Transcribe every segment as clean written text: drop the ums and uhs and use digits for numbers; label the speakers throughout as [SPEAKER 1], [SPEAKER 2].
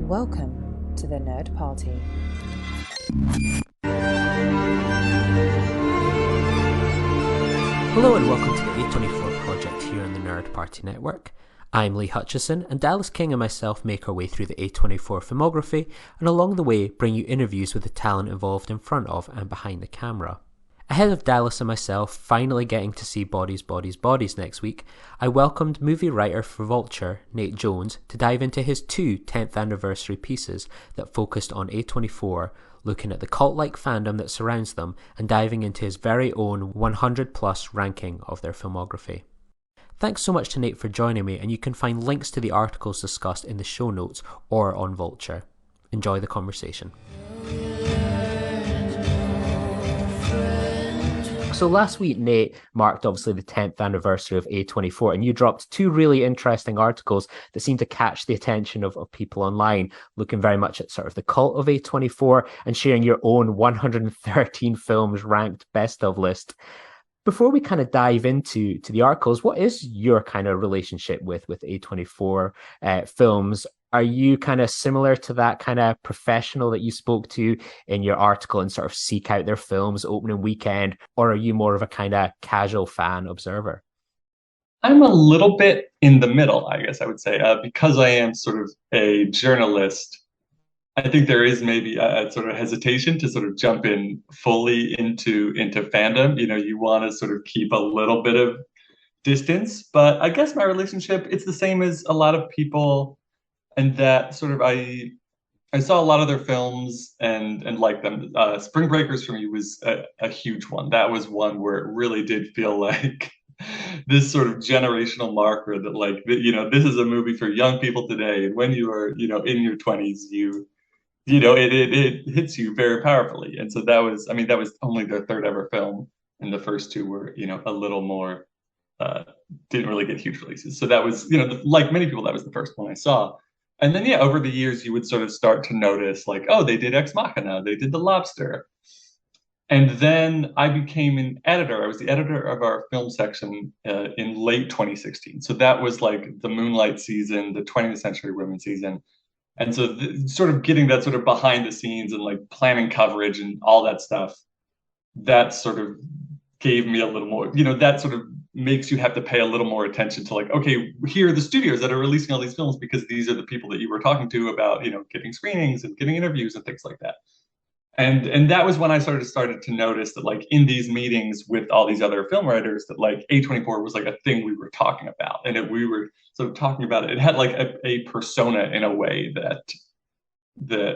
[SPEAKER 1] Welcome to the Nerd Party.
[SPEAKER 2] Hello and welcome to the A24 project here on the Nerd Party Network. I'm Lee Hutchison, and Dallas King and myself make our way through the A24 filmography, and along the way bring you interviews with the talent involved in front of and behind the camera. Ahead of Dallas and myself finally getting to see Bodies, Bodies, Bodies next week, I welcomed movie writer for Vulture, Nate Jones, to dive into his two 10th anniversary pieces that focused on A24, looking at the cult-like fandom that surrounds them and diving into his very own 100-plus ranking of their filmography. Thanks so much to Nate for joining me, and you can find links to the articles discussed in the show notes or on Vulture. Enjoy the conversation. So last week, Nate, marked obviously the 10th anniversary of A24, and you dropped two really interesting articles that seem to catch the attention of people online, looking very much at sort of the cult of A24 and sharing your own 113 films ranked best of list. Before we kind of dive into the articles, what is your kind of relationship with A24 films? Are you kind of similar to that kind of professional that you spoke to in your article and sort of seek out their films opening weekend, or are you more of a kind of casual fan observer?
[SPEAKER 3] I'm a little bit in the middle, I guess I would say, because I am sort of a journalist. I think there is maybe a sort of hesitation to sort of jump in fully into fandom. You know, you want to sort of keep a little bit of distance, but I guess my relationship, it's the same as a lot of people, and that sort of I saw a lot of their films and liked them. Spring Breakers for me was a huge one. That was one where it really did feel like this sort of generational marker that, like, you know, this is a movie for young people today, and when you are, you know, in your 20s, you know, it hits you very powerfully. And so that was, I mean, that was only their third ever film, and the first two were, you know, a little more uh, didn't really get huge releases. So that was, you know, like many people, that was the first one I saw. And then, yeah, over the years, you would sort of start to notice, like, oh, they did Ex Machina, they did The Lobster. And then I became an editor. I was the editor of our film section in late 2016. So that was like the Moonlight season, the 20th Century Women season. And so sort of getting that sort of behind the scenes and like planning coverage and all that stuff, that sort of gave me a little more, you know, that sort of makes you have to pay a little more attention to, like, okay, here are the studios that are releasing all these films because these are the people that you were talking to about, you know, getting screenings and getting interviews and things like that. And that was when I started to notice that, like, in these meetings with all these other film writers, that like A24 was like a thing we were talking about, and we were sort of talking about it. It had like a persona in a way that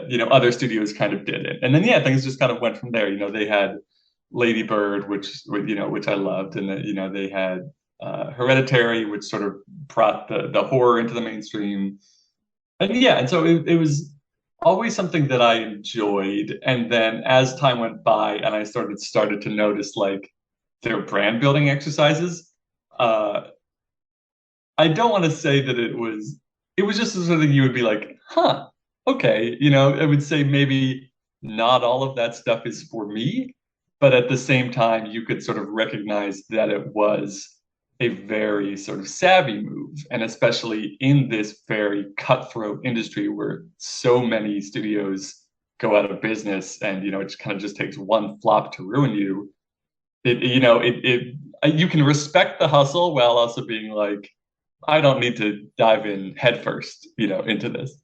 [SPEAKER 3] you know, other studios kind of did it. And then, yeah, things just kind of went from there. You know, they had Lady Bird, which, you know, which I loved, and you know, they had Hereditary, which sort of brought the horror into the mainstream. And yeah, and so it was always something that I enjoyed. And then as time went by and I started to notice like their brand building exercises, uh, I don't want to say that it was just the sort of thing you would be like, huh, okay, you know, I would say maybe not all of that stuff is for me, but at the same time, you could sort of recognize that it was a very sort of savvy move, and especially in this very cutthroat industry where so many studios go out of business, and you know, it kind of just takes one flop to ruin you. You know, it you can respect the hustle while also being like, I don't need to dive in headfirst, you know, into this.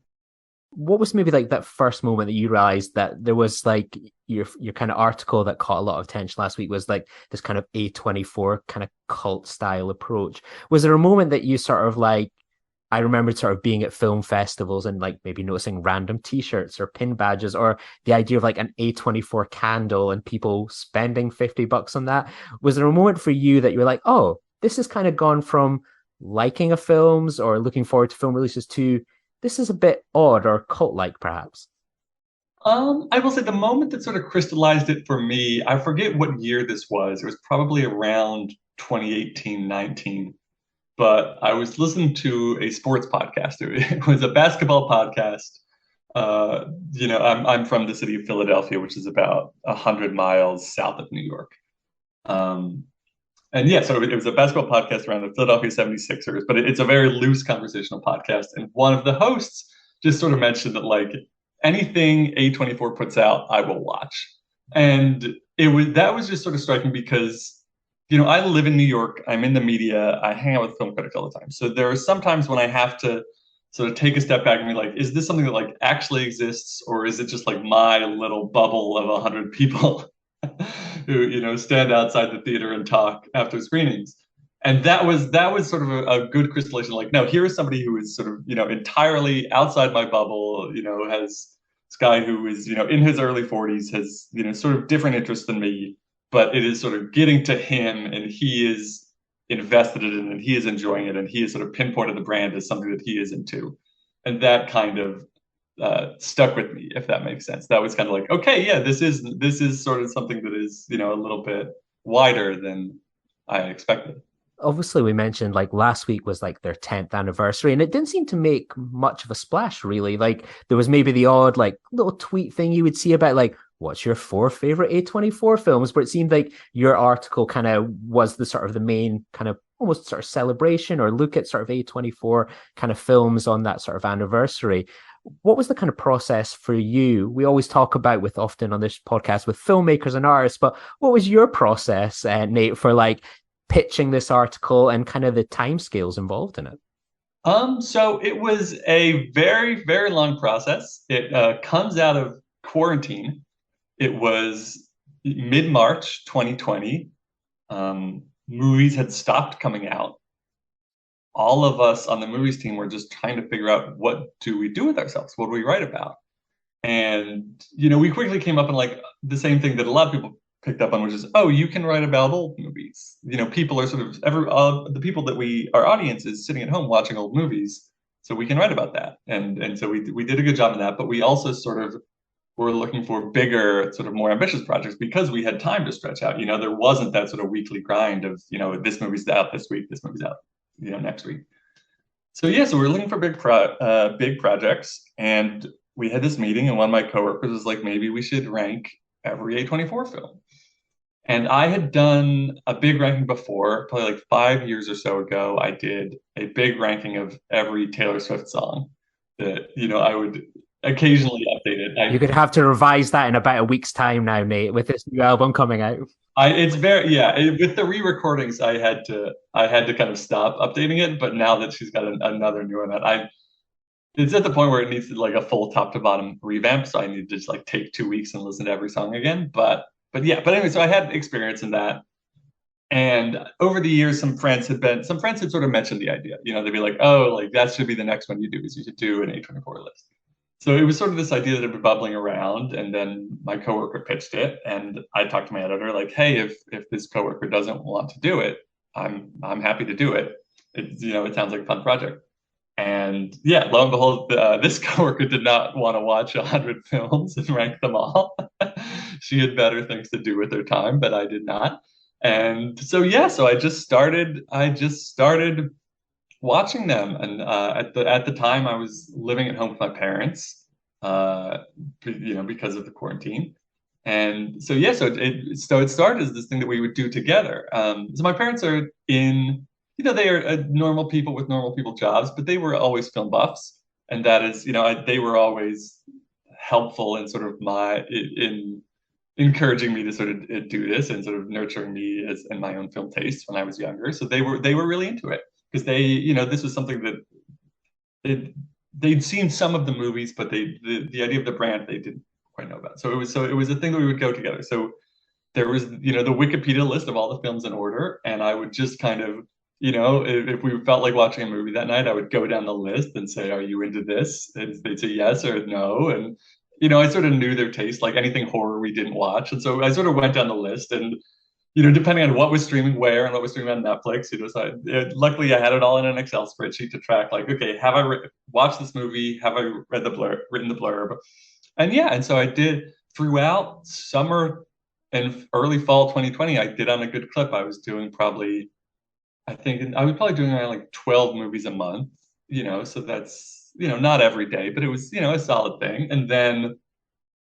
[SPEAKER 2] What was maybe like that first moment that you realized that there was like your kind of article that caught a lot of attention last week was like this kind of A24 kind of cult style approach? Was there a moment that you sort of like, I remember sort of being at film festivals and like maybe noticing random t-shirts or pin badges, or the idea of like an A24 candle and people spending $50 on that? Was there a moment for you that you were like, oh, this has kind of gone from liking a films or looking forward to film releases to this is a bit odd or cult-like, perhaps?
[SPEAKER 3] I will say the moment that sort of crystallized it for me, I forget what year this was. It was probably around 2018, 19. But I was listening to a sports podcast. It was a basketball podcast. You know, I'm from the city of Philadelphia, which is about 100 miles south of New York. Um, and yeah, so it was a basketball podcast around the Philadelphia 76ers, but it's a very loose conversational podcast. And one of the hosts just sort of mentioned that like anything A24 puts out, I will watch. And it was that was just sort of striking because, I live in New York, I'm in the media, I hang out with film critics all the time. So there are some times when I have to sort of take a step back and be like, is this something that like actually exists, or is it just like my little bubble of 100 people who, stand outside the theater and talk after screenings? And that was sort of a good crystallization. Like, no, here is somebody who is sort of, entirely outside my bubble, has this guy who is, in his early 40s, has, sort of different interests than me, but it is sort of getting to him and he is invested in it and he is enjoying it and he has sort of pinpointed the brand as something that he is into. And that kind of stuck with me, if that makes sense. That was kind of like, okay, yeah, this is sort of something that is, a little bit wider than I expected.
[SPEAKER 2] Obviously we mentioned like last week was like their 10th anniversary and it didn't seem to make much of a splash really. Like there was maybe the odd like little tweet thing you would see about like what's your four favorite A24 films, but it seemed like your article kind of was the sort of the main kind of almost sort of celebration or look at sort of A24 kind of films on that sort of anniversary. What was the kind of process for you? We always talk about with often on this podcast with filmmakers and artists, but what was your process, Nate, for like pitching this article and kind of the timescales involved in it?
[SPEAKER 3] So it was a very, very long process. It comes out of quarantine. It was mid-March 2020. Movies had stopped coming out. All of us on the movies team were just trying to figure out what do we do with ourselves? What do we write about? And, we quickly came up on like the same thing that a lot of people picked up on, which is, oh, you can write about old movies. People are sort of the people that our audience is sitting at home watching old movies. So we can write about that. And so we did a good job in that, but we also sort of were looking for bigger, sort of more ambitious projects because we had time to stretch out. There wasn't that sort of weekly grind of, this movie's out this week, this movie's out, next week. So yeah, so we are looking for big projects, and we had this meeting, and one of my coworkers was like, maybe we should rank every A24 film. And I had done a big ranking before, probably like 5 years or so ago. I did a big ranking of every Taylor Swift song that, I would occasionally update it.
[SPEAKER 2] You're going to have to revise that in about a week's time now, Nate, with this new album coming out.
[SPEAKER 3] It's very, yeah, with the re-recordings, I had to kind of stop updating it. But now that she's got another new one, it's at the point where it needs like a full top to bottom revamp. So I need to just like take 2 weeks and listen to every song again. But yeah, but anyway, so I had experience in that. And over the years, some friends had sort of mentioned the idea. They'd be like, oh, like that should be the next one you do, is you should do an A24 list. So it was sort of this idea that had been bubbling around, and then my coworker pitched it, and I talked to my editor like, hey, if this coworker doesn't want to do it, I'm happy to do it. It sounds like a fun project. And yeah, lo and behold, this coworker did not want to watch 100 films and rank them all. She had better things to do with her time, but I did not. And so yeah, so I just started watching them. And at the time, I was living at home with my parents, because of the quarantine. And so yeah, so it started as this thing that we would do together. So my parents are they are normal people with normal people jobs, but they were always film buffs, and that is, they were always helpful in sort of in encouraging me to sort of do this and sort of nurturing me as in my own film taste when I was younger. So they were really into it because this was something that they'd seen some of the movies, but the idea of the brand they didn't quite know about. So it was a thing that we would go together. So there was, the Wikipedia list of all the films in order, and I would just kind of, if we felt like watching a movie that night, I would go down the list and say, "Are you into this?" And they'd say yes or no, and I sort of knew their taste. Like anything horror we didn't watch, and so I sort of went down the list, and depending on what was streaming where and what was streaming on Netflix, so luckily I had it all in an Excel spreadsheet to track. Like, okay, have I watched this movie? Have I written the blurb? And yeah, and so I did throughout summer and early fall 2020. I did on a good clip. I was doing probably, I think I was probably doing around like 12 movies a month. So that's not every day, but it was a solid thing. And then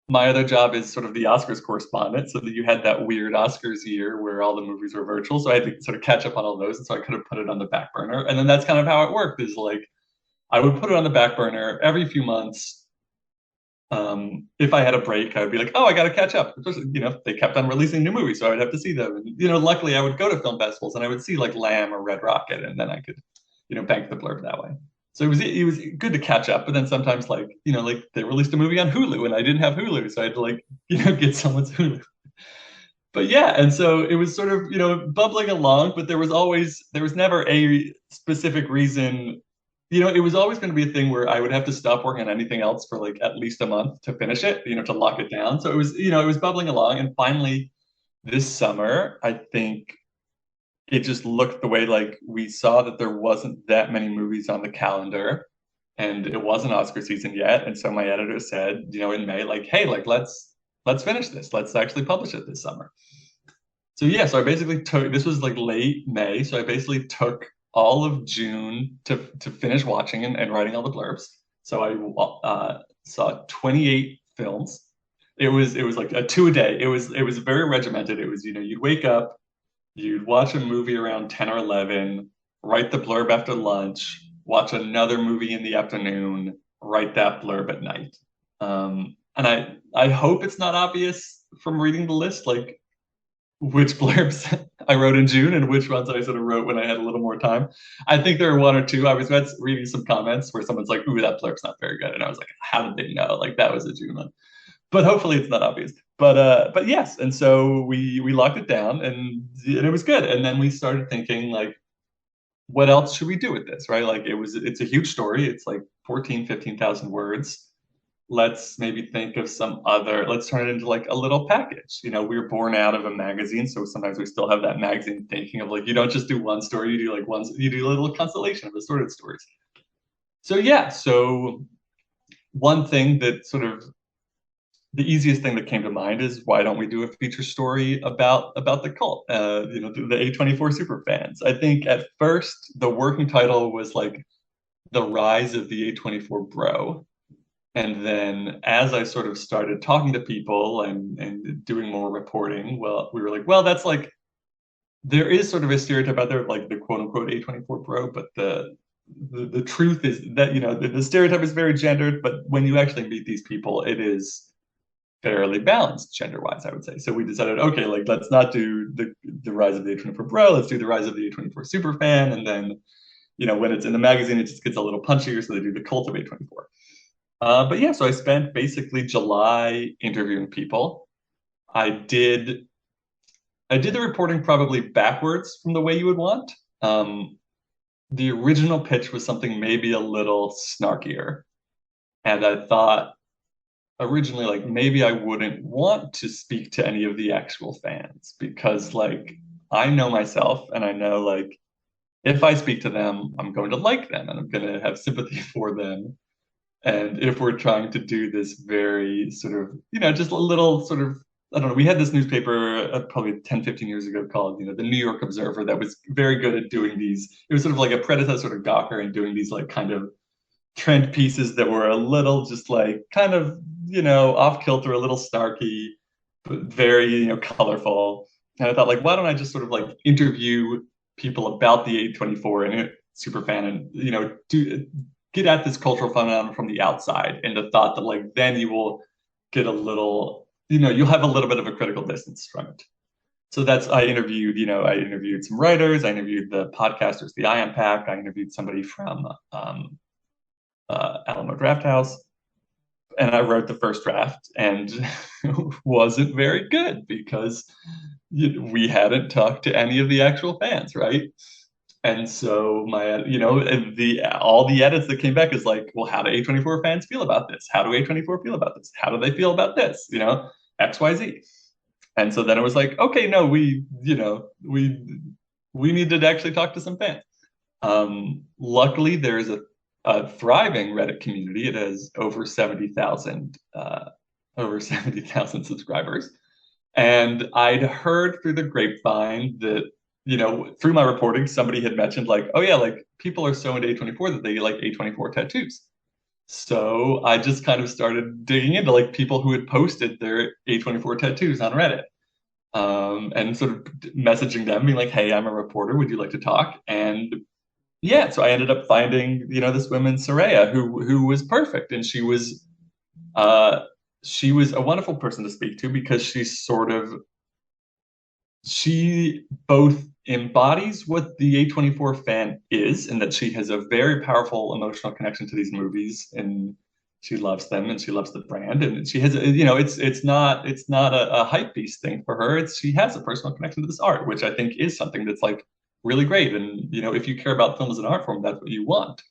[SPEAKER 3] my other job is sort of the Oscars correspondent, so that you had that weird Oscars year where all the movies were virtual. So I had to sort of catch up on all those, and so I could have put it on the back burner. And then that's kind of how it worked. Is like I would put it on the back burner every few months. If I had a break, I would be like, oh, I got to catch up. Especially, they kept on releasing new movies, so I would have to see them. And, luckily I would go to film festivals and I would see like Lamb or Red Rocket, and then I could, bank the blurb that way. So it was good to catch up, but then sometimes like, like they released a movie on Hulu and I didn't have Hulu, so I had to like, get someone's Hulu. But yeah, and so it was sort of, bubbling along, but there was never a specific reason. It was always going to be a thing where I would have to stop working on anything else for like at least a month to finish it, to lock it down. So it was bubbling along. And finally this summer, I think it just looked the way like we saw that there wasn't that many movies on the calendar and it wasn't Oscar season yet. And so my editor said, in May, like, hey, like let's finish this. Let's actually publish it this summer. So yeah, so I basically took this was like late May, so I basically took all of June to finish watching and writing all the blurbs. So I saw 28 films. It was like a two a day. It was very regimented. It was, you'd wake up, you'd watch a movie around 10 or 11, write the blurb after lunch, watch another movie in the afternoon, write that blurb at night. And I hope it's not obvious from reading the list, like which blurbs I wrote in June and which ones I sort of wrote when I had a little more time. I think there are one or two. I was reading some comments where someone's like, "Ooh, that blurb's not very good," and I was like, "How did they know? Like that was a June one." But hopefully it's not obvious. But yes, and so we locked it down and it was good. And then we started thinking like, what else should we do with this, right? Like it's a huge story. It's like 15,000 words. Let's maybe think of let's turn it into like a little package. We were born out of a magazine, so sometimes we still have that magazine thinking of like, you don't just do one story, you do like you do a little constellation of assorted stories. So yeah, so one thing that sort of the easiest thing that came to mind is why don't we do a feature story about the cult, the A24 super fans. I think at first the working title was like the rise of the A24 bro. And then as I sort of started talking to people and doing more reporting, well, we were like, well, that's like there is sort of a stereotype out there of like the quote unquote A24 bro, but the truth is that, the stereotype is very gendered, but when you actually meet these people, it is fairly balanced gender wise, I would say. So we decided, okay, like let's not do the rise of the A24 bro, let's do the rise of the A24 super fan. And then, when it's in the magazine, it just gets a little punchier. So they do the cult of A24. But yeah, so I spent basically July interviewing people. I did I did the reporting probably backwards from the way you would want. The original pitch was something maybe a little snarkier. And I thought originally, like, maybe I wouldn't want to speak to any of the actual fans because, like, I know myself and I know, like, if I speak to them, I'm going to like them and I'm going to have sympathy for them. And if we're trying to do this very sort of, just a little sort of, I don't know, we had this newspaper probably 10, 15 years ago called, the New York Observer that was very good at doing these. It was sort of like a predecessor to Gawker and doing these like kind of trend pieces that were a little just like kind of, off kilter, a little snarky, but very, colorful. And I thought like, why don't I just sort of like interview people about the A24 and super fan and, get at this cultural phenomenon from the outside and the thought that like then you will get a little, you'll have a little bit of a critical distance from it. So I interviewed some writers, I interviewed the podcasters, the I Pack, I interviewed somebody from Alamo Drafthouse, and I wrote the first draft and wasn't very good because we hadn't talked to any of the actual fans, right? And so all the edits that came back is like, well, how do A24 fans feel about this? How do A24 feel about this? How do they feel about this? XYZ. And so then it was like, okay, no, we need to actually talk to some fans. Luckily, there's a thriving Reddit community. It has over 70,000 subscribers. And I'd heard through the grapevine that through my reporting, somebody had mentioned like, oh yeah, like people are so into A24 that they like A24 tattoos. So I just kind of started digging into like people who had posted their A24 tattoos on Reddit, and sort of messaging them, being like, hey, I'm a reporter. Would you like to talk? And yeah, so I ended up finding, this woman, Soraya, who was perfect. And uh she was a wonderful person to speak to because she both embodies what the A24 fan is, in that she has a very powerful emotional connection to these movies, and she loves them and she loves the brand, and she has it's not a hype beast thing for her. It's She has a personal connection to this art, which I think is something that's like really great. And if you care about film as an art form, that's what you want.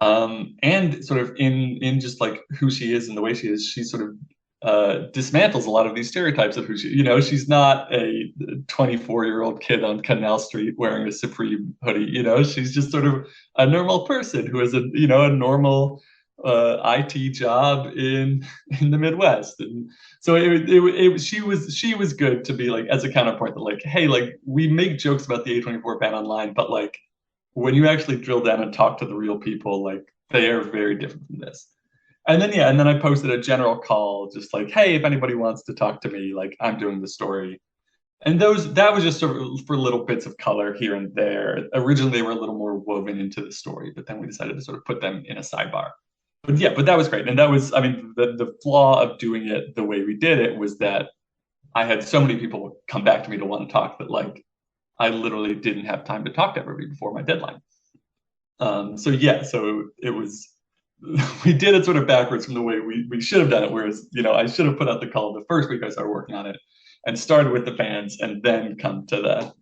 [SPEAKER 3] And sort of in just like who she is and the way she is, she sort of dismantles a lot of these stereotypes of who she's not a 24-year-old kid on Canal Street wearing a Supreme hoodie. She's just sort of a normal person who has a normal IT job in the Midwest. And so she was good to be like as a counterpoint, that like, hey, like we make jokes about the A24 fan online, but like when you actually drill down and talk to the real people, like they are very different from this. And then yeah, and then I posted a general call, just like, hey, if anybody wants to talk to me, like I'm doing the story. And that was just sort of for little bits of color here and there. Originally, they were a little more woven into the story, but then we decided to sort of put them in a sidebar. But yeah, but that was great. And that was, I mean, the flaw of doing it the way we did it was that I had so many people come back to me to want to talk that like I literally didn't have time to talk to everybody before my deadline. So yeah, so it was we did it sort of backwards from the way we should have done it. Whereas, I should have put out the call the first week I started working on it and started with the fans and then come to the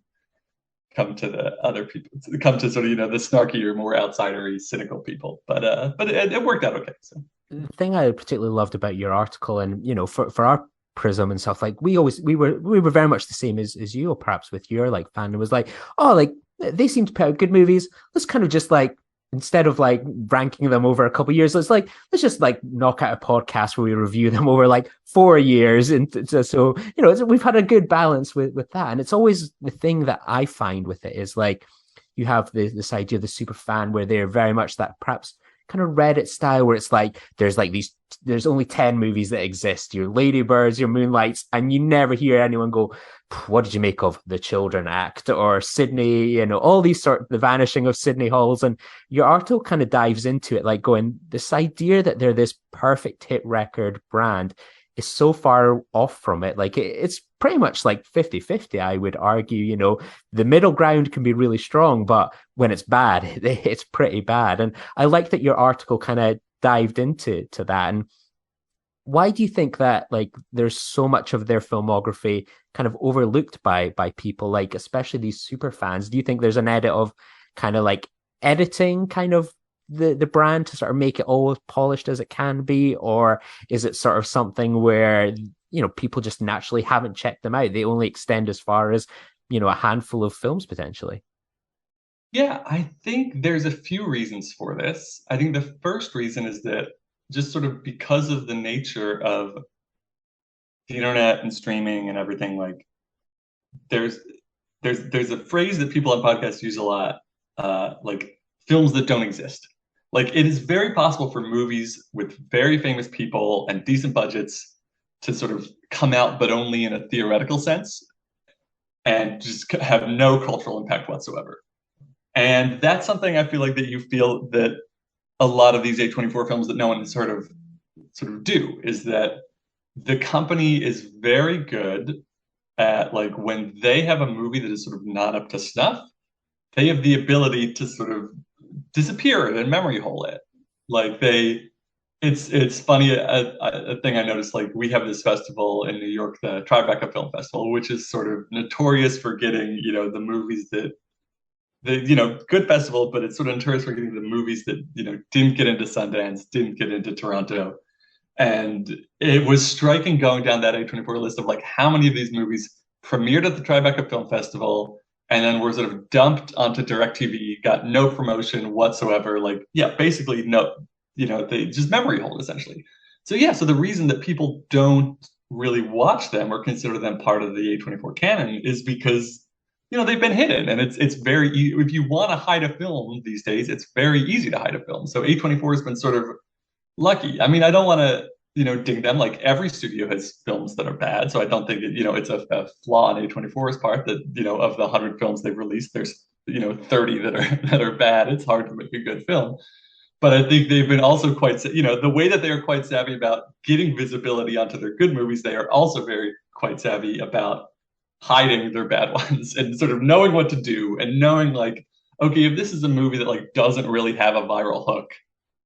[SPEAKER 3] other people, come to sort of, the snarkier, more outsidery, cynical people. But it worked out okay. So
[SPEAKER 2] The thing I particularly loved about your article, and for our prism and stuff, like we were very much the same as you, or perhaps with your like fandom, was like, oh, like they seem to put out good movies. Let's kind of just like, instead of like ranking them over a couple of years, let's just like knock out a podcast where we review them over like 4 years. And so we've had a good balance with that. And it's always the thing that I find with it is like you have this idea of the super fan, where they're very much that perhaps kind of Reddit style, where it's like there's only 10 movies that exist, your Ladybirds, your Moonlights, and you never hear anyone go, what did you make of The Children Act or Sydney, all these the Vanishing of Sydney Halls. And your article kind of dives into it, like going, this idea that they're this perfect hit record brand is so far off from it. Like it's pretty much like 50-50, I would argue. The middle ground can be really strong, but when it's bad, it's pretty bad. And I like that your article kind of dived into that. And why do you think that like there's so much of their filmography kind of overlooked by people, like especially these super fans? Do you think there's an edit of kind of like editing kind of the brand to sort of make it all as polished as it can be, or is it sort of something where people just naturally haven't checked them out, they only extend as far as a handful of films potentially?
[SPEAKER 3] yeah, I think there's a few reasons for this. I think the first reason is that just sort of because of the nature of the internet and streaming and everything, like there's there's a phrase that people on podcasts use a lot, like films that don't exist. Like it is very possible for movies with very famous people and decent budgets to sort of come out, but only in a theoretical sense, and just have no cultural impact whatsoever. And that's something I feel like that you feel that a lot of these A24 films that no one has heard of sort of do, is that the company is very good at like when they have a movie that is sort of not up to snuff, they have the ability to sort of disappear it and memory hole it. Like it's funny. A thing I noticed, like we have this festival in New York, the Tribeca Film Festival, which is sort of notorious for getting the movies that good festival, but it's sort of notorious for getting the movies that didn't get into Sundance, didn't get into Toronto. And it was striking going down that A24 list of like how many of these movies premiered at the Tribeca Film Festival and then were sort of dumped onto DirecTV, got no promotion whatsoever. Like, yeah, basically no, they just memory hold essentially. So yeah, so the reason that people don't really watch them or consider them part of the A24 canon is because they've been hidden, and it's very if you want to hide a film these days, it's very easy to hide a film. So A24 has been sort of lucky. I mean, I don't want to, ding them. Like every studio has films that are bad. So I don't think it's a flaw on A24's part that, of the 100 films they've released, there's 30 that are that are bad. It's hard to make a good film. But I think they've been also quite, the way that they are quite savvy about getting visibility onto their good movies, they are also very quite savvy about hiding their bad ones and sort of knowing what to do and knowing like, okay, if this is a movie that like doesn't really have a viral hook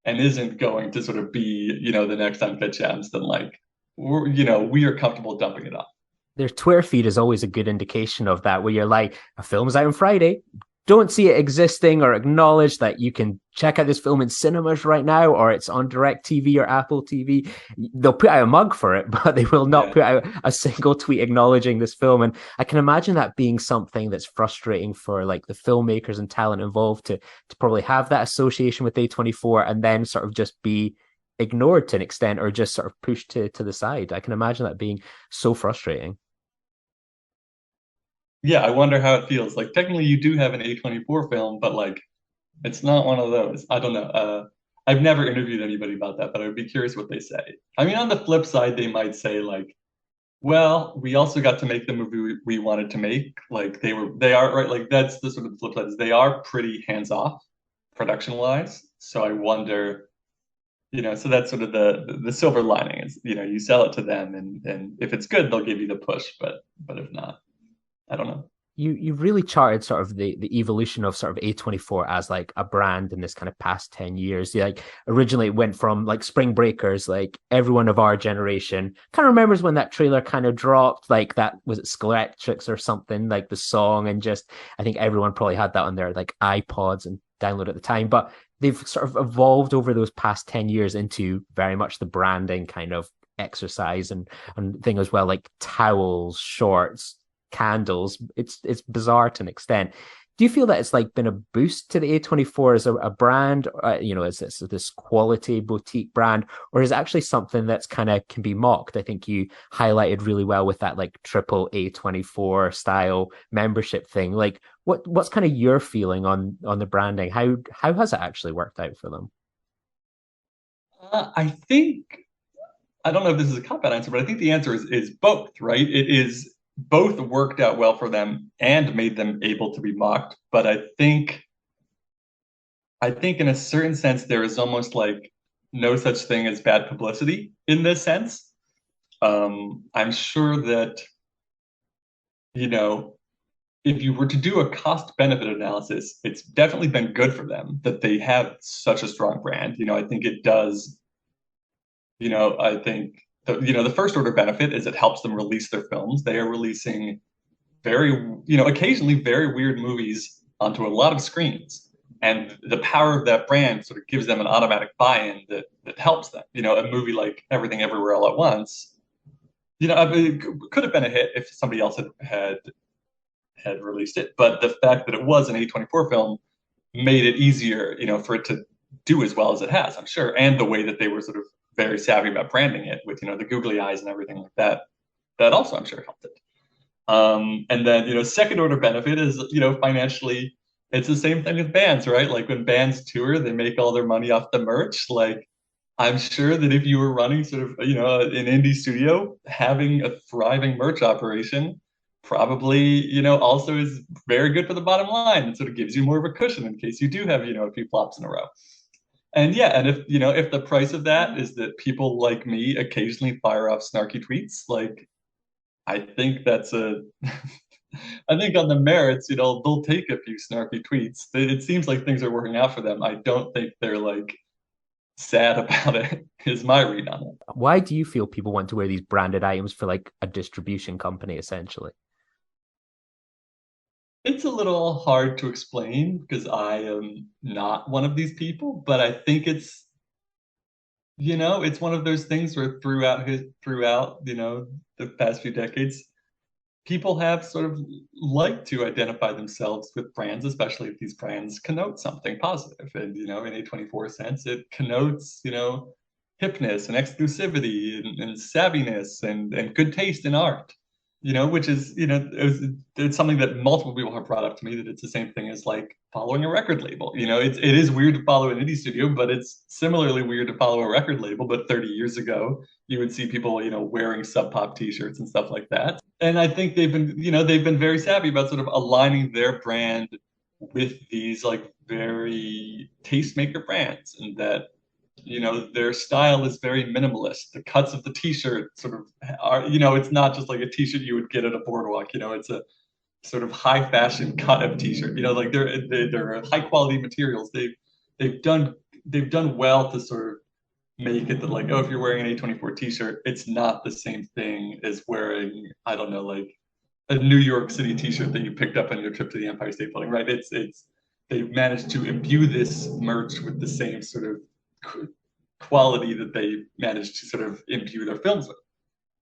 [SPEAKER 3] and isn't going to sort of be, the next Uncut Gems, then like we are comfortable dumping it off.
[SPEAKER 2] Their Twitter feed is always a good indication of that, where you're like, a film's out on Friday. Don't see it existing or acknowledge that you can check out this film in cinemas right now, or it's on Direct TV or Apple TV. They'll put out a mug for it, but they will not
[SPEAKER 3] Yeah.
[SPEAKER 2] put out a single tweet acknowledging this film. And I can imagine that being something that's frustrating for like the filmmakers and talent involved to probably have that association with A24 and then sort of just be ignored to an extent or just sort of pushed to the side. I can imagine that being so frustrating.
[SPEAKER 3] Yeah, I wonder how it feels. Like technically you do have an A24 film, but like it's not one of those. I don't know. I've never interviewed anybody about that, but I would be curious what they say. I mean, on the flip side, they might say like, well, we also got to make the movie we wanted to make. Like they are right. Like that's the sort of the flip side is they are pretty hands off production wise. So I wonder, so that's sort of the silver lining is, you sell it to them and if it's good, they'll give you the push. But if not, I don't know.
[SPEAKER 2] You really charted sort of the evolution of sort of A24 as like a brand in this kind of past 10 years. Like originally it went from like Spring Breakers, like everyone of our generation kind of remembers when that trailer kind of dropped, like that was it Skeletrix or something, like the song, and just I think everyone probably had that on their like iPods and download at the time. But they've sort of evolved over those past 10 years into very much the branding kind of exercise and thing as well, like towels, shorts, candles. It's bizarre to an extent. Do you feel that it's like been a boost to the A24 as a brand, as this quality boutique brand, or is it actually something that's kind of can be mocked? I think you highlighted really well with that like triple A24 style membership thing. Like what's kind of your feeling on the branding? How has it actually worked out for them?
[SPEAKER 3] I think I don't know if this is a cop out answer, but I think the answer is both, right? It is both worked out well for them and made them able to be mocked. But I think in a certain sense there is almost like no such thing as bad publicity in this sense. I'm sure that, you know, if you were to do a cost benefit analysis, it's definitely been good for them that they have such a strong brand. I think it does. I think the first order benefit is it helps them release their films. They are releasing very, occasionally very weird movies onto a lot of screens. And the power of that brand sort of gives them an automatic buy-in that helps them. A movie like Everything Everywhere All at Once, I mean, it could have been a hit if somebody else had released it. But the fact that it was an A24 film made it easier, for it to do as well as it has, I'm sure. And the way that they were sort of very savvy about branding it with, the googly eyes and everything like that, that also I'm sure helped it. And then, second order benefit is, financially, it's the same thing with bands, right? Like when bands tour, they make all their money off the merch. Like I'm sure that if you were running sort of, an indie studio, having a thriving merch operation probably, also is very good for the bottom line and sort of gives you more of a cushion in case you do have, a few flops in a row. And yeah, and if the price of that is that people like me occasionally fire off snarky tweets, like I think that's a I think on the merits, they'll take a few snarky tweets. It seems like things are working out for them. I don't think they're like sad about it, is my read on it.
[SPEAKER 2] Why do you feel people want to wear these branded items for like a distribution company essentially?
[SPEAKER 3] It's a little hard to explain because I am not one of these people, but I think it's one of those things where throughout, the past few decades, people have sort of liked to identify themselves with brands, especially if these brands connote something positive. And, in A24 sense, it connotes, hipness and exclusivity and savviness and good taste in art, which is, it's something that multiple people have brought up to me that it's the same thing as like following a record label. It is weird to follow an indie studio, but it's similarly weird to follow a record label. But 30 years ago, you would see people, wearing Sub Pop t-shirts and stuff like that. And I think they've been very savvy about sort of aligning their brand with these like very tastemaker brands, and that their style is very minimalist. The cuts of the t-shirt sort of are, it's not just like a t-shirt you would get at a boardwalk. It's a sort of high fashion cut of t-shirt. Like they're high quality materials. They've done they've done well to sort of make it that, like, oh, if you're wearing an A24 t-shirt, it's not the same thing as wearing, I don't know, like a New York City t-shirt that you picked up on your trip to the Empire State Building, right? It's they've managed to imbue this merch with the same sort of quality that they managed to sort of imbue their films with.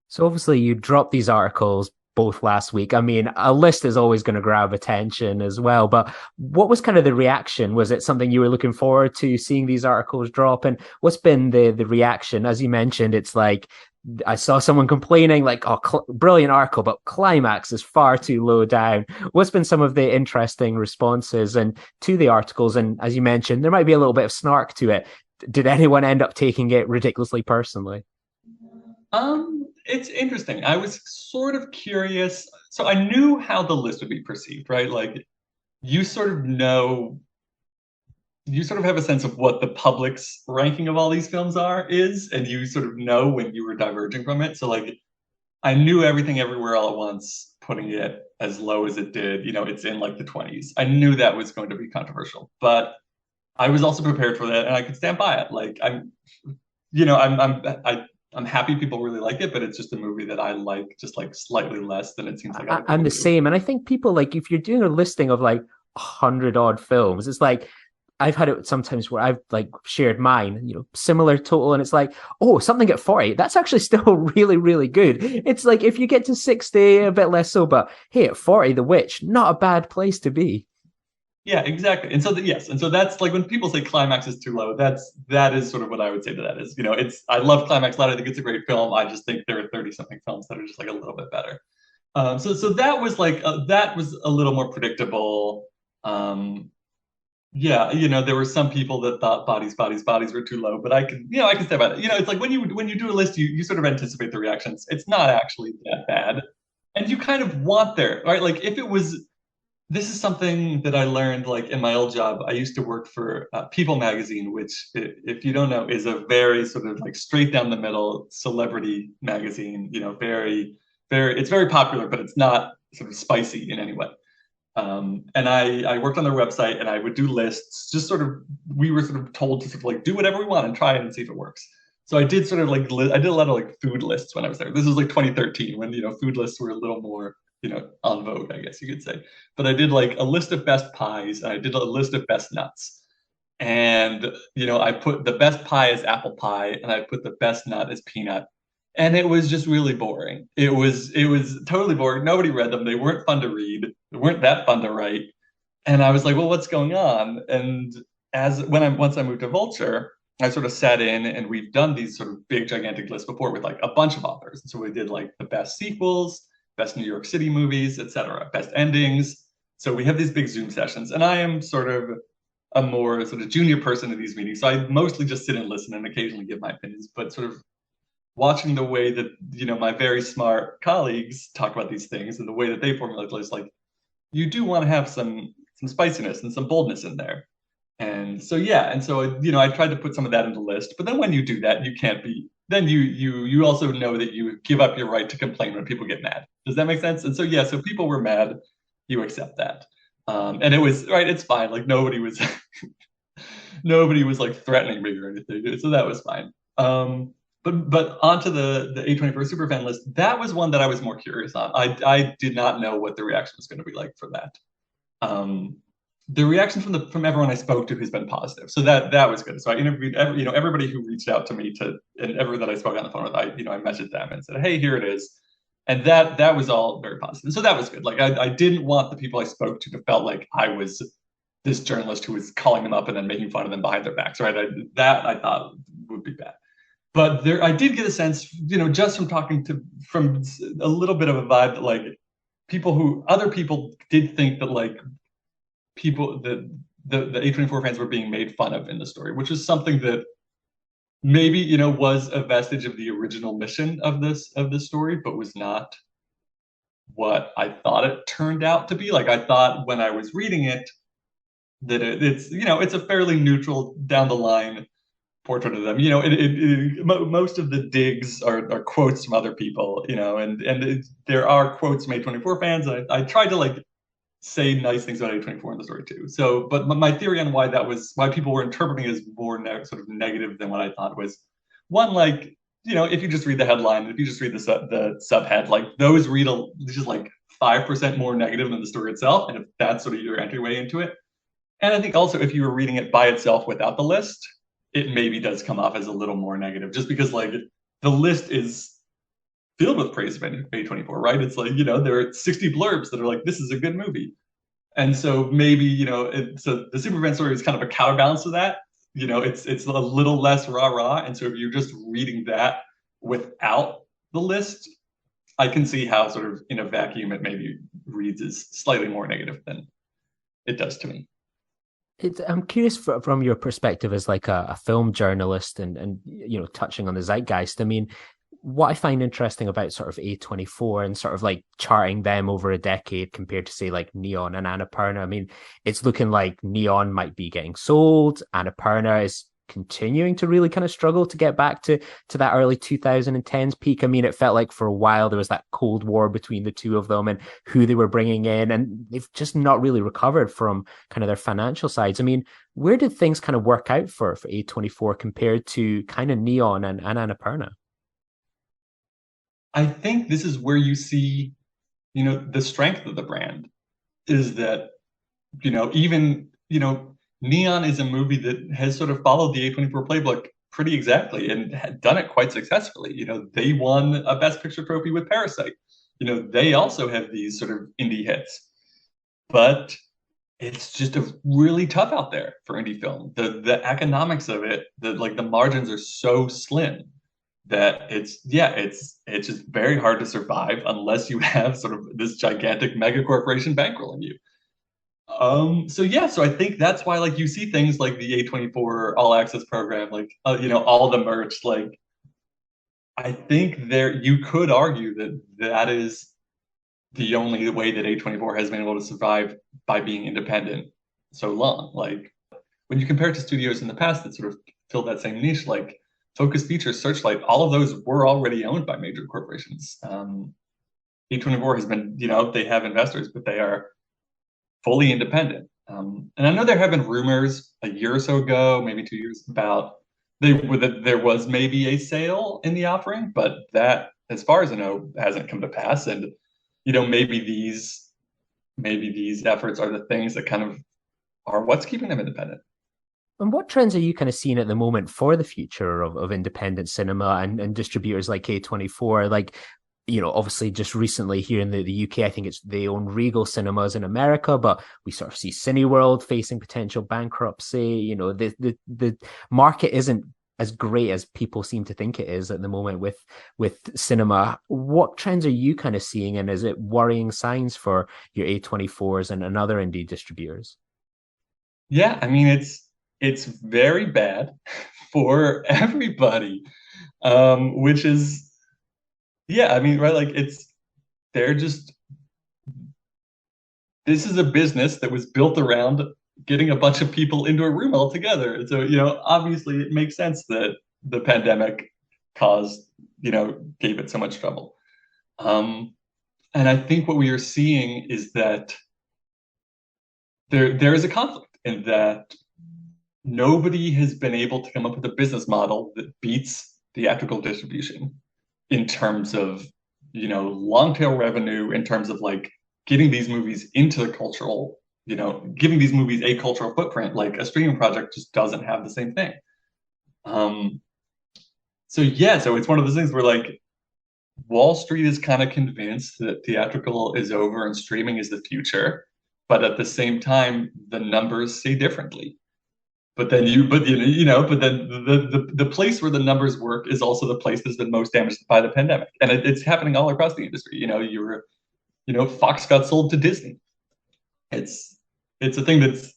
[SPEAKER 2] So obviously you dropped these articles both last week. I mean, a list is always going to grab attention as well, but what was kind of the reaction? Was it something you were looking forward to seeing these articles drop? And what's been the reaction? As you mentioned, it's like I saw someone complaining like, "Oh, brilliant article, but climax is far too low down." What's been some of the interesting responses and to the articles? And as you mentioned, there might be a little bit of snark to it. Did anyone end up taking it ridiculously personally?
[SPEAKER 3] It's interesting. I was sort of curious. So I knew how the list would be perceived, right? Like you sort of know, you sort of have a sense of what the public's ranking of all these films is, and you sort of know when you were diverging from it. So like I knew Everything Everywhere All at Once, putting it as low as it did, it's in like the 20s. I knew that was going to be controversial, but I was also prepared for that and I could stand by it. Like you know, I'm happy people really like it, but it's just a movie that I like just like slightly less than it seems like other
[SPEAKER 2] I'm
[SPEAKER 3] people
[SPEAKER 2] the
[SPEAKER 3] do.
[SPEAKER 2] same. And I think people like if you're doing a listing of like 100 odd films, it's like I've had it sometimes where I've like shared mine, similar total, and it's like, oh, something at 40, that's actually still really, really good. It's like if you get to 60, a bit less so, but hey, at 40, The Witch, not a bad place to be.
[SPEAKER 3] Yeah, exactly. And so yes, and so that's like when people say climax is too low, that is sort of what I would say to that is, it's I love Climax a lot. I think it's a great film. I just think there are 30 something films that are just like a little bit better. So that was like that was a little more predictable. Yeah, there were some people that thought bodies were too low, but I can say about it. It's like when you do a list, you sort of anticipate the reactions. It's not actually that bad, and you kind of want there, right? Like if it was, this is something that I learned like in my old job. I used to work for People magazine, which, if you don't know, is a very sort of like straight down the middle celebrity magazine. Very, very, it's very popular, but it's not sort of spicy in any way. And I worked on their website and I would do lists, just sort of, we were sort of told to sort of like do whatever we want and try it and see if it works. So I did sort of like, I did a lot of like food lists when I was there. This was like 2013 when, food lists were a little more, on vogue, I guess you could say. But I did like a list of best pies and I did a list of best nuts. And, I put the best pie as apple pie and I put the best nut as peanut. And it was just really boring. It was totally boring. Nobody read them. They weren't fun to read. They weren't that fun to write. And I was like, well, what's going on? And once I moved to Vulture, I sort of sat in and we've done these sort of big gigantic lists before with like a bunch of authors. And so we did like the best sequels, best New York City movies, etc., best endings. So we have these big Zoom sessions, and I am sort of a more sort of junior person in these meetings. So I mostly just sit and listen and occasionally give my opinions, but sort of watching the way that, my very smart colleagues talk about these things and the way that they formulate lists, like you do want to have some spiciness and some boldness in there. And so yeah, and so I tried to put some of that in the list. But then when you do that, you can't be. Then you also know that you give up your right to complain when people get mad. Does that make sense? And so yeah, so people were mad, you accept that. And it was right. It's fine. Like nobody was like threatening me or anything, so that was fine. But onto the A24 superfan list, that was one that I was more curious on. I did not know what the reaction was going to be like for that. Um, the reaction from everyone I spoke to has been positive, so that was good. So I interviewed everybody who reached out to me and everyone that I spoke on the phone with. I messaged them and said, hey, here it is, and that was all very positive. So that was good. Like I didn't want the people I spoke to felt like I was this journalist who was calling them up and then making fun of them behind their backs, right? That I thought would be bad. But I did get a sense, just from talking from a little bit of a vibe that like other people did think that like people that the A24 fans were being made fun of in the story, which is something that maybe, was a vestige of the original mission of this story, but was not what I thought it turned out to be. Like I thought when I was reading it, that it's it's a fairly neutral down the line portrait of them. Most of the digs are quotes from other people, there are quotes from A24 fans. I tried to like say nice things about A24 in the story too. So, but my theory on why people were interpreting it as more sort of negative than what I thought was one, like, if you just read the headline, if you just read the subhead, like those read just like 5% more negative than the story itself. And if that's sort of your entryway into it. And I think also if you were reading it by itself without the list, it maybe does come off as a little more negative just because like the list is filled with praise of A24, right? It's like, there are 60 blurbs that are like, this is a good movie. And so maybe, so the Superman story is kind of a counterbalance to that. It's a little less rah-rah. And so if you're just reading that without the list, I can see how sort of in a vacuum it maybe reads as slightly more negative than it does to me.
[SPEAKER 2] I'm curious from your perspective as like a film journalist and touching on the zeitgeist. I mean, what I find interesting about sort of A24 and sort of like charting them over a decade compared to say like Neon and Annapurna. I mean, it's looking like Neon might be getting sold. Annapurna is continuing to really kind of struggle to get back to that early 2010s peak. I mean, it felt like for a while there was that Cold War between the two of them and who they were bringing in, and they've just not really recovered from kind of their financial sides. I mean, where did things kind of work out for A24 compared to kind of Neon and Annapurna?
[SPEAKER 3] I think this is where you see, the strength of the brand is that, even, Neon is a movie that has sort of followed the A24 playbook pretty exactly and had done it quite successfully. They won a Best Picture trophy with Parasite. They also have these sort of indie hits, but it's just really tough out there for indie film. The economics of it, the margins are so slim that it's just very hard to survive unless you have sort of this gigantic mega corporation bankrolling you. So I think that's why like you see things like the A24 All Access program, like all the merch. Like I think there you could argue that that is the only way that A24 has been able to survive by being independent so long. Like when you compare it to studios in the past that sort of filled that same niche, like Focus Features, Searchlight, all of those were already owned by major corporations. A24 has been, they have investors, but they are fully independent. And I know there have been rumors a year or so ago, maybe 2 years, about that there was maybe a sale in the offering, but that, as far as I know, hasn't come to pass. And maybe these efforts are the things that kind of are what's keeping them independent.
[SPEAKER 2] And what trends are you kind of seeing at the moment for the future of independent cinema and distributors like A24? Like, obviously just recently here in the UK, I think they own Regal Cinemas in America, but we sort of see Cineworld facing potential bankruptcy. The market isn't as great as people seem to think it is at the moment with cinema. What trends are you kind of seeing, and is it worrying signs for your A24s and other indie distributors?
[SPEAKER 3] Yeah, I mean it's very bad for everybody. Which is yeah, I mean, right, like they're just this is a business that was built around getting a bunch of people into a room all together. And so, obviously it makes sense that the pandemic caused, gave it so much trouble. Um, and I think what we are seeing is that there is a conflict in that nobody has been able to come up with a business model that beats theatrical distribution in terms of, long tail revenue, in terms of like getting these movies into the cultural, giving these movies a cultural footprint. Like a streaming project just doesn't have the same thing. Um, so it's one of those things where like Wall Street is kind of convinced that theatrical is over and streaming is the future, but at the same time, the numbers say differently. But then the place where the numbers work is also the place that's been most damaged by the pandemic, and it's happening all across the industry. Fox got sold to Disney. It's a thing that's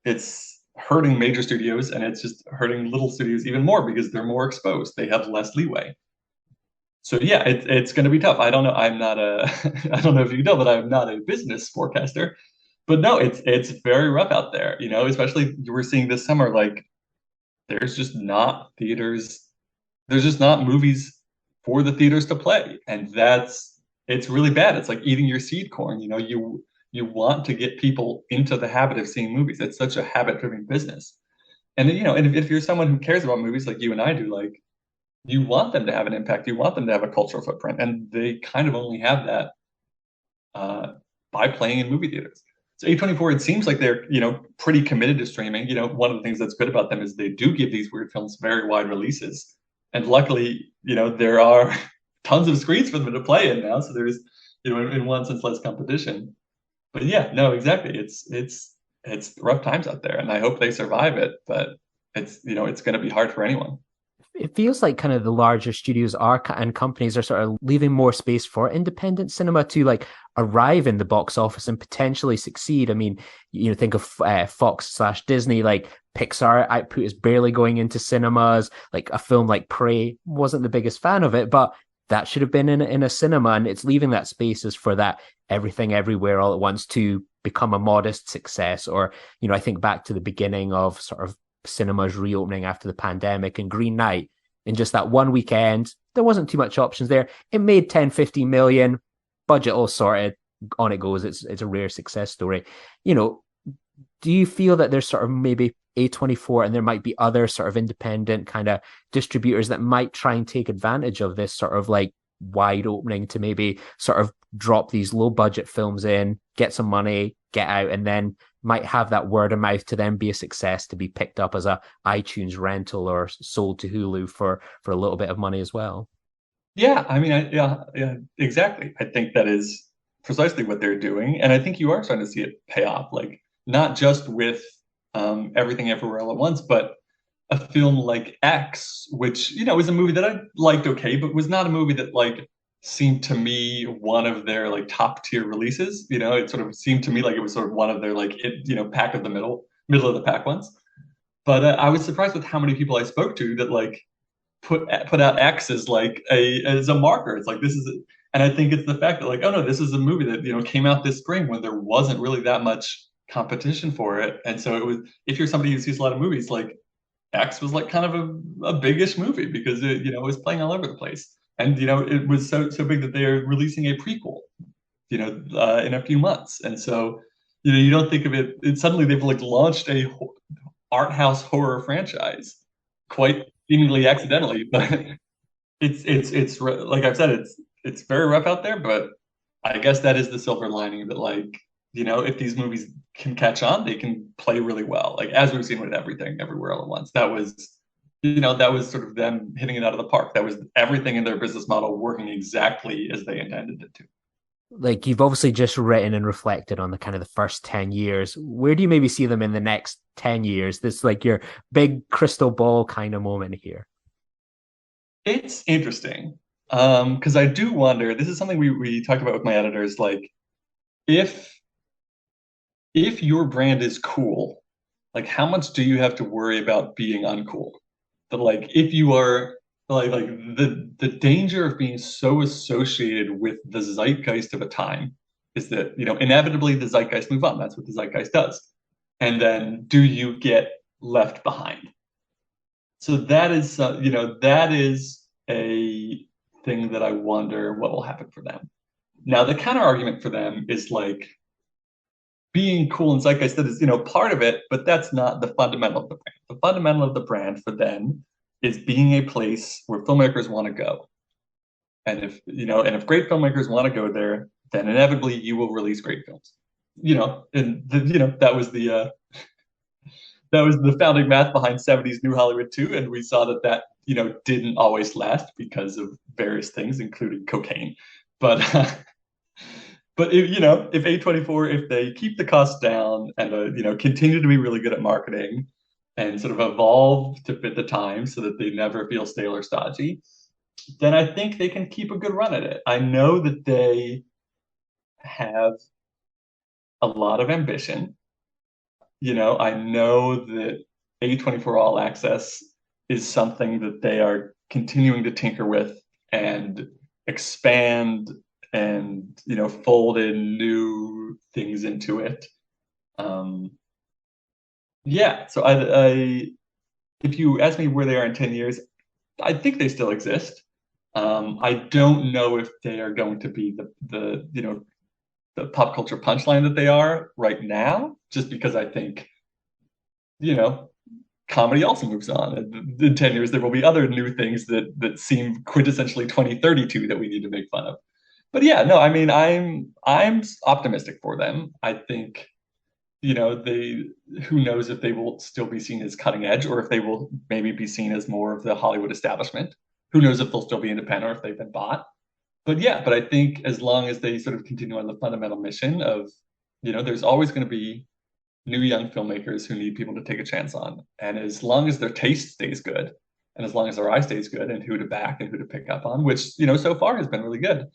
[SPEAKER 3] it's hurting major studios, and it's just hurting little studios even more because they're more exposed. They have less leeway. So yeah, it's going to be tough. I don't know. I'm not a I don't know if you know, but I'm not a business forecaster. but no, it's very rough out there, especially you were seeing this summer, like there's just not theaters, there's just not movies for the theaters to play. And it's really bad. It's like eating your seed corn, you want to get people into the habit of seeing movies. It's such a habit-driven business. And and if you're someone who cares about movies like you and I do, like you want them to have an impact, you want them to have a cultural footprint, and they kind of only have that uh, by playing in movie theaters. So A24, it seems like they're, pretty committed to streaming. One of the things that's good about them is they do give these weird films very wide releases. And luckily, there are tons of screens for them to play in now. So there's, in one sense, less competition. But yeah, no, exactly. It's rough times out there, and I hope they survive it. But it's going to be hard for anyone.
[SPEAKER 2] It feels like kind of the larger studios are and companies are sort of leaving more space for independent cinema to like arrive in the box office and potentially succeed. I mean, think of Fox/Disney, like Pixar output is barely going into cinemas. Like a film like Prey, wasn't the biggest fan of it, but that should have been in a cinema, and it's leaving that spaces for that everything everywhere all at once to become a modest success. Or, I think back to the beginning of sort of cinemas reopening after the pandemic, and Green Knight, in just that one weekend there wasn't too much options there. It made 10-15 million, budget all sorted, on it goes. It's a rare success story. you know do you feel that there's sort of maybe A24 and there might be other sort of independent kind of distributors that might try and take advantage of this sort of like wide opening to maybe sort of drop these low budget films in, get some money, get out, and then might have that word of mouth to then be a success, to be picked up as a iTunes rental or sold to Hulu for a little bit of money as well?
[SPEAKER 3] Yeah, I mean, yeah, exactly. I think that is precisely what they're doing, and I think you are starting to see it pay off. Like not just with Everything Everywhere All at Once, but a film like X, which is a movie that I liked okay, but was not a movie that like seemed to me one of their like top tier releases. It sort of seemed to me like it was sort of one of their like pack of the middle of the pack ones. But I was surprised with how many people I spoke to that like put out X as like as a marker. It's like this is, and I think it's the fact that like, oh no, this is a movie that came out this spring when there wasn't really that much competition for it, and so it was. If you're somebody who sees a lot of movies, like X was like kind of a biggish movie because it was playing all over the place, and it was so big that they're releasing a prequel, in a few months, and so you don't think of it. Suddenly they've like launched a art house horror franchise, quite seemingly accidentally, but like I've said, it's very rough out there, but I guess that is the silver lining that like, if these movies can catch on, they can play really well. Like as we've seen with Everything Everywhere All at Once. That was sort of them hitting it out of the park. That was everything in their business model working exactly as they intended it to.
[SPEAKER 2] Like you've obviously just written and reflected on the kind of the first 10 years. Where do you maybe see them in the next 10 years? This like your big crystal ball kind of moment here.
[SPEAKER 3] It's interesting. Because I do wonder, this is something we talked about with my editors, like if your brand is cool, like how much do you have to worry about being uncool? But like if you are like the danger of being so associated with the zeitgeist of a time is that inevitably the zeitgeist move on. That's what the zeitgeist does. And then do you get left behind? So that is a thing that I wonder what will happen for them. Now the counter argument for them is like being cool and zeitgeist, that is part of it, but that's not the fundamental of the brand. The fundamental of the brand for them is being a place where filmmakers want to go. And if great filmmakers want to go there, then inevitably you will release great films. That was the founding math behind 70s New Hollywood too, and we saw that didn't always last because of various things, including cocaine. But but if A24, if they keep the costs down and continue to be really good at marketing and sort of evolve to fit the times so that they never feel stale or stodgy, then I think they can keep a good run at it. I know that they have a lot of ambition. I know that A24 All Access is something that they are continuing to tinker with and expand and fold in new things into it. Um, yeah, so if you ask me where they are in 10 years, I think they still exist. I don't know if they are going to be the pop culture punchline that they are right now, just because I think, you know, comedy also moves on. And in 10 years, there will be other new things that seem quintessentially 2032 that we need to make fun of. But yeah, no, I mean, I'm optimistic for them. I think, they who knows if they will still be seen as cutting edge or if they will maybe be seen as more of the Hollywood establishment. Who knows if they'll still be independent or if they've been bought. But yeah, but I think as long as they sort of continue on the fundamental mission of, there's always going to be new young filmmakers who need people to take a chance on. And as long as their taste stays good, and as long as their eye stays good, and who to back and who to pick up on, which so far has been really good,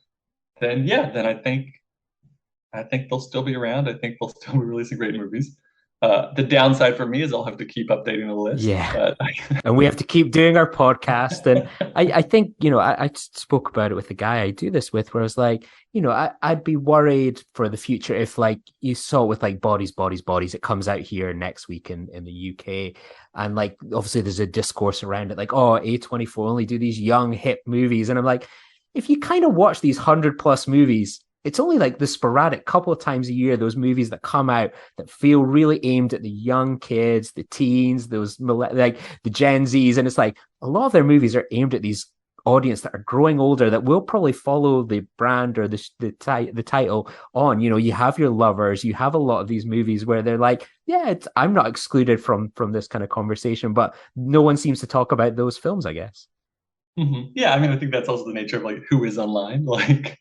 [SPEAKER 3] then yeah, then I think they'll still be around. I think they'll still be releasing great movies. The downside for me is I'll have to keep updating the list,
[SPEAKER 2] Yeah.
[SPEAKER 3] but
[SPEAKER 2] And we have to keep doing our podcast. And I think, I spoke about it with the guy I do this with, where I was like, I'd be worried for the future if like you saw with like Bodies, it comes out here next week in the UK. And like, obviously there's a discourse around it, like, oh, A24 only do these young hip movies. And I'm like, if you kind of watch these 100+ movies, it's only like the sporadic couple of times a year, those movies that come out that feel really aimed at the young kids, the teens, those like the Gen Zs. And it's like a lot of their movies are aimed at these audience that are growing older that will probably follow the brand or the title on. You have your Lovers, you have a lot of these movies where they're like, yeah, I'm not excluded from this kind of conversation, but no one seems to talk about those films, I guess.
[SPEAKER 3] Yeah, I mean, I think that's also the nature of like who is online. Like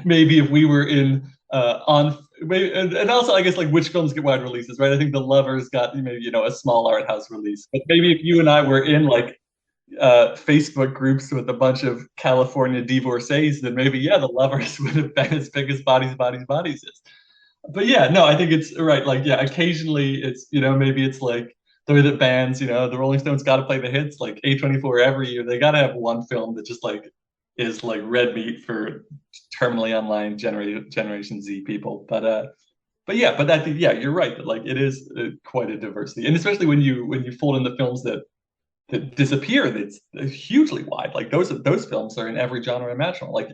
[SPEAKER 3] maybe if we were in on maybe, and also I guess like which films get wide releases, right? I think The Lovers got maybe a small art house release, but maybe if you and I were in like Facebook groups with a bunch of California divorcees, then maybe yeah, The Lovers would have been as big as Bodies is. But yeah, no, I think it's right. Like yeah, occasionally it's maybe it's like the way that bands, the Rolling Stones got to play the hits. Like A24 every year, they got to have one film that just like is like red meat for terminally online Generation Z people. But yeah, but I think yeah, you're right that like it is quite a diversity, and especially when you fold in the films that disappear, that's hugely wide. Like those films are in every genre imaginable. Like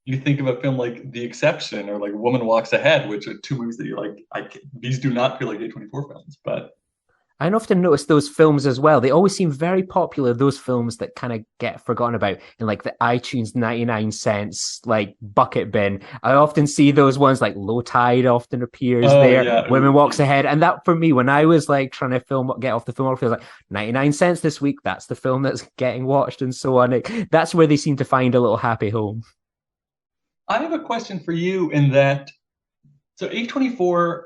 [SPEAKER 3] you think of a film like The Exception or like Woman Walks Ahead, which are two movies that you're like, these do not feel like A24 films, but
[SPEAKER 2] I often notice those films as well. They always seem very popular, those films that kind of get forgotten about in like the iTunes 99 cents, like bucket bin. I often see those ones like Low Tide often appears
[SPEAKER 3] oh
[SPEAKER 2] there.
[SPEAKER 3] yeah,
[SPEAKER 2] Women Walks Ahead. And that for me, when I was like trying to get off the filmography, I was like 99 cents this week. That's the film that's getting watched and so on. That's where they seem to find a little happy home.
[SPEAKER 3] I have a question for you in that. So A24,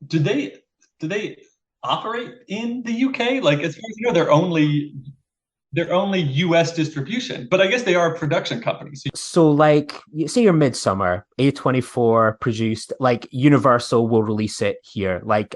[SPEAKER 3] do they operate in the UK? Like as far as they're only US distribution, but I guess they are a production company. So,
[SPEAKER 2] So, like, say your Midsummer, A24 produced, like, Universal will release it here. Like,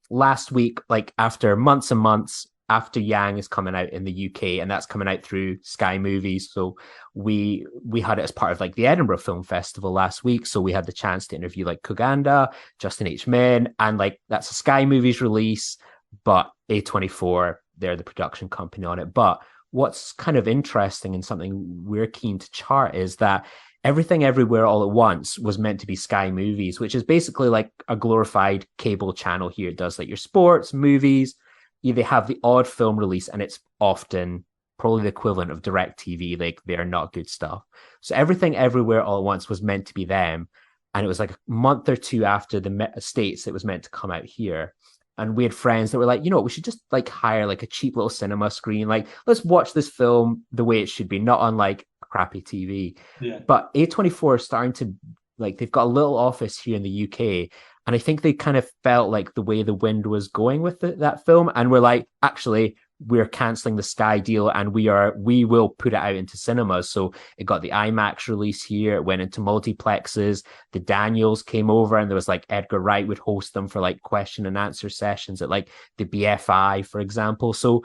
[SPEAKER 2] last week, like, after months and months, after Yang is coming out in the UK, and that's coming out through Sky Movies. So we had it as part of like the Edinburgh Film Festival last week. So we had the chance to interview like Kuganda, Justin H. Min, and like that's a Sky Movies release, but A24, they're the production company on it. But what's kind of interesting and something we're keen to chart is that Everything Everywhere All at Once was meant to be Sky Movies, which is basically like a glorified cable channel here. It does like your sports, movies. They have the odd film release, and it's often probably the equivalent of direct TV. Like they're not good stuff. So Everything Everywhere All at Once was meant to be them. And it was like a month or two after the States, it was meant to come out here. And we had friends that were like, we should just like hire like a cheap little cinema screen. Like, let's watch this film the way it should be, not on like crappy TV.
[SPEAKER 3] yeah.
[SPEAKER 2] But A24 is starting to like, they've got a little office here in the UK. And I think they kind of felt like the way the wind was going with that film. And we're like, actually, we're canceling the Sky deal and we will put it out into cinemas. So it got the IMAX release here. It went into multiplexes. The Daniels came over and there was like Edgar Wright would host them for like question and answer sessions at like the BFI, for example. So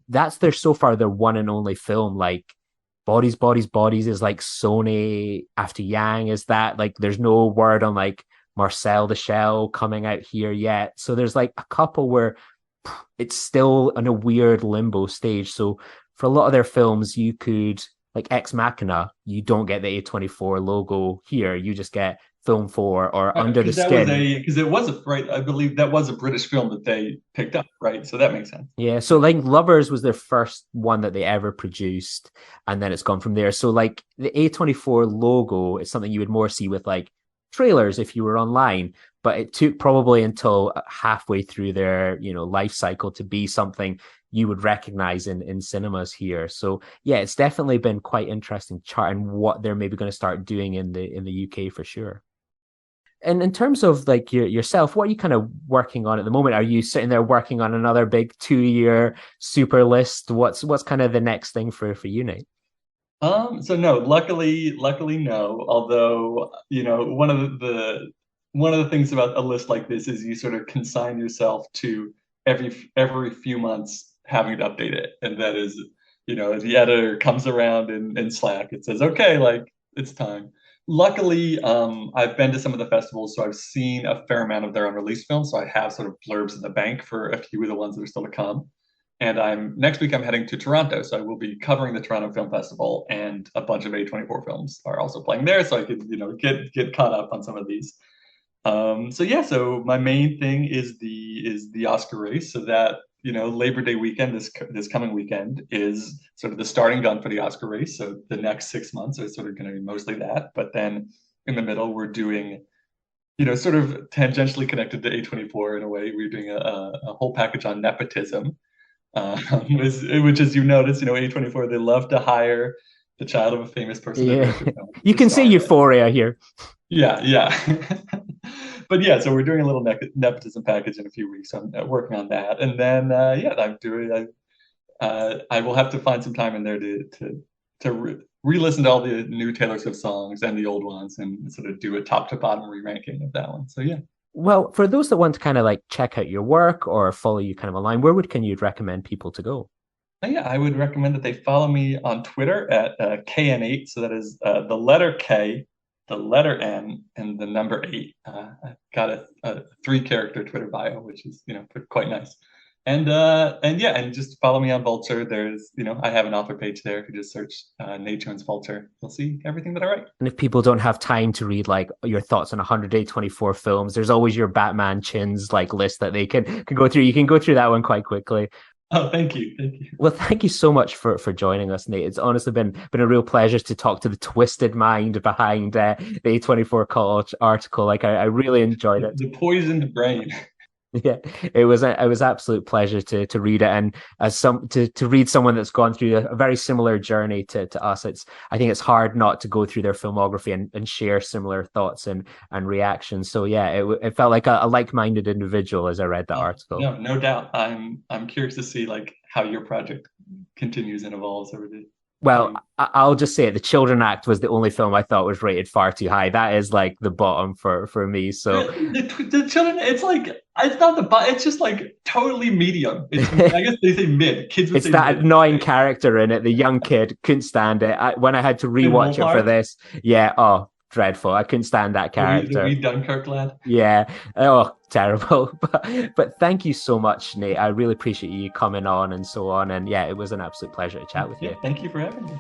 [SPEAKER 2] that's so far their one and only film. Like Bodies is like Sony after Yang is that like, there's no word on like Marcel the Shell coming out here yet. So there's like a couple where it's still in a weird limbo stage. So for a lot of their films, you could, like Ex Machina, you don't get the A24 logo here. You just get Film 4 or Under the
[SPEAKER 3] Because that was
[SPEAKER 2] Skin.
[SPEAKER 3] a because it was a right. I believe that was a British film that they picked up, right? So that makes sense.
[SPEAKER 2] Yeah, so like Lovers was their first one that they ever produced, and then it's gone from there. So like the A24 logo is something you would more see with like trailers if you were online, but it took probably until halfway through their, life cycle to be something you would recognize in cinemas here. So yeah, it's definitely been quite interesting charting what they're maybe going to start doing in the UK for sure. And in terms of like yourself, what are you kind of working on at the moment? Are you sitting there working on another big 2 year super list? What's kind of the next thing for you, Nate?
[SPEAKER 3] So no, luckily no. Although, one of the things about a list like this is you sort of consign yourself to every few months having to update it. And that is, the editor comes around in Slack, it says, okay, like it's time. Luckily, I've been to some of the festivals, so I've seen a fair amount of their unreleased films. So I have sort of blurbs in the bank for a few of the ones that are still to come. And I'm next week I'm heading to Toronto, so I will be covering the Toronto Film Festival, and a bunch of A24 films are also playing there, so I could get caught up on some of these. So yeah, so my main thing is the Oscar race, so that Labor Day weekend, this coming weekend, is sort of the starting gun for the Oscar race. So the next 6 months are sort of going to be mostly that, but then in the middle we're doing sort of tangentially connected to A24 in a way. We're doing a whole package on nepotism, which as you notice, A24, they love to hire the child of a famous person to
[SPEAKER 2] Yeah,
[SPEAKER 3] direct a film
[SPEAKER 2] you
[SPEAKER 3] to
[SPEAKER 2] can see
[SPEAKER 3] star in it.
[SPEAKER 2] Euphoria here.
[SPEAKER 3] Yeah, yeah. But yeah, so we're doing a little nepotism package in a few weeks. So I'm working on that, and then yeah, I will have to find some time in there to re-listen to all the new Taylor Swift songs and the old ones, and sort of do a top to bottom re-ranking of that one. So yeah.
[SPEAKER 2] Well, for those that want to kind of like check out your work or follow you kind of online, where would can you recommend people to go?
[SPEAKER 3] Yeah, I would recommend that they follow me on Twitter at KN8. So that is the letter K, the letter N, and the number 8. I've got a 3-character Twitter bio, which is quite nice. And yeah, and just follow me on Vulture. There's I have an author page there. If you just search Nate Jones Vulture, you'll see everything that I write.
[SPEAKER 2] And if people don't have time to read like your thoughts on 100 A24 films, there's always your Batman chins like list that they can go through. You can go through that one quite quickly.
[SPEAKER 3] Oh, thank you, thank you.
[SPEAKER 2] Well, thank you so much for joining us, Nate. It's honestly been a real pleasure to talk to the twisted mind behind the A24 Cult article. Like I really enjoyed it.
[SPEAKER 3] The poisoned brain.
[SPEAKER 2] Yeah, it was absolute pleasure to read it, and as some to read someone that's gone through a very similar journey to us. I think it's hard not to go through their filmography and share similar thoughts and reactions. So yeah, it felt like a like-minded individual as I read that article.
[SPEAKER 3] No, no doubt. I'm curious to see like how your project continues and evolves over the
[SPEAKER 2] Well,
[SPEAKER 3] coming.
[SPEAKER 2] I'll just say it. The Children Act was the only film I thought was rated far too high. That is like the bottom for me. So
[SPEAKER 3] Really? The children, it's like it's not it's just like totally medium. It's I guess they say mid. Kids would
[SPEAKER 2] it's
[SPEAKER 3] say
[SPEAKER 2] that
[SPEAKER 3] mid.
[SPEAKER 2] annoying character in it. The young kid couldn't stand it. When I had to
[SPEAKER 3] In
[SPEAKER 2] rewatch it for
[SPEAKER 3] Wolfhard,
[SPEAKER 2] this, yeah, oh, dreadful. I couldn't stand that
[SPEAKER 3] the
[SPEAKER 2] character.
[SPEAKER 3] wee Dunkirk lad.
[SPEAKER 2] Yeah, oh, terrible. But thank you so much, Nate. I really appreciate you coming on and so on. And yeah, it was an absolute pleasure to chat with
[SPEAKER 3] Yeah,
[SPEAKER 2] you.
[SPEAKER 3] thank you for having me.